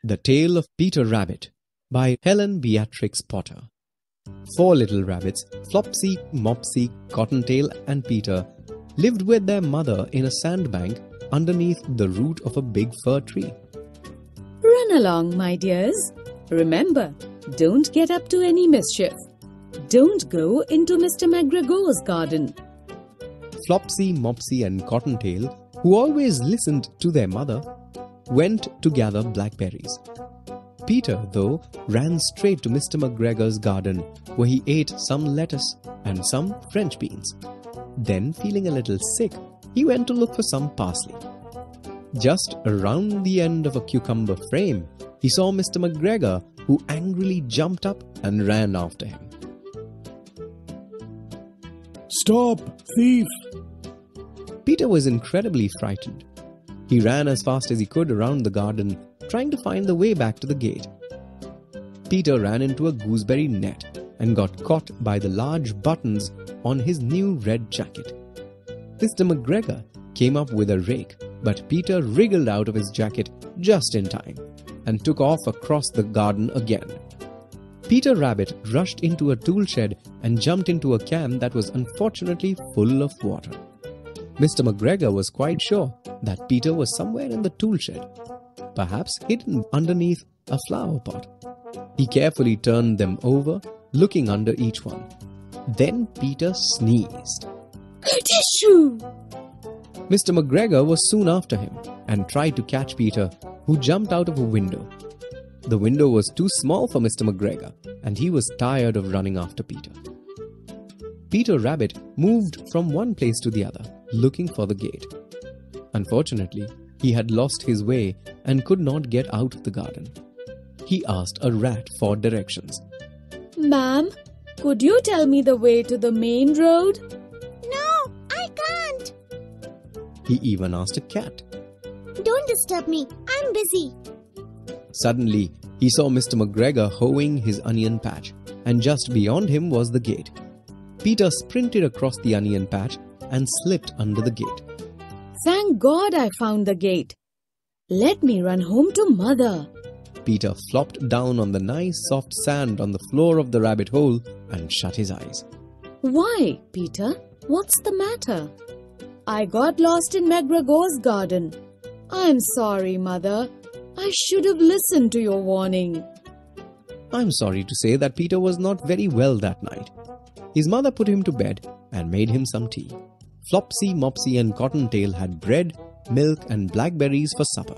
The Tale of Peter Rabbit by Helen Beatrix Potter. 4 little rabbits, Flopsy, Mopsy, Cottontail and Peter, lived with their mother in a sandbank underneath the root of a big fir tree. Run along, my dears. Remember, don't get up to any mischief. Don't go into Mr McGregor's garden. Flopsy, Mopsy and Cottontail, who always listened to their mother, went to gather blackberries. Peter, though, ran straight to Mr McGregor's garden, where he ate some lettuce and some French beans. Then, feeling a little sick, he went to look for some parsley. Just around the end of a cucumber frame, he saw Mr McGregor, who angrily jumped up and ran after him. "Stop, thief!" Peter was incredibly frightened. He ran as fast as he could around the garden, trying to find the way back to the gate. Peter ran into a gooseberry net and got caught by the large buttons on his new red jacket. Mr McGregor came up with a rake, but Peter wriggled out of his jacket just in time and took off across the garden again. Peter Rabbit rushed into a tool shed and jumped into a can that was unfortunately full of water. Mr McGregor was quite sure that Peter was somewhere in the tool shed, perhaps hidden underneath a flower pot. He carefully turned them over, looking under each one. Then Peter sneezed. Tissue! Mr McGregor was soon after him and tried to catch Peter, who jumped out of a window. The window was too small for Mr McGregor, and he was tired of running after Peter. Peter Rabbit moved from one place to the other, looking for the gate. Unfortunately, he had lost his way and could not get out of the garden. He asked a rat for directions. Ma'am, could you tell me the way to the main road? No, I can't. He even asked a cat. Don't disturb me. I'm busy. Suddenly, he saw Mr McGregor hoeing his onion patch, and just beyond him was the gate. Peter sprinted across the onion patch and slipped under the gate. Thank God I found the gate. Let me run home to Mother. Peter flopped down on the nice soft sand on the floor of the rabbit hole and shut his eyes. Why, Peter? What's the matter? I got lost in McGregor's garden. I'm sorry, Mother. I should have listened to your warning. I'm sorry to say that Peter was not very well that night. His mother put him to bed and made him some tea. Flopsy, Mopsy and Cottontail had bread, milk and blackberries for supper.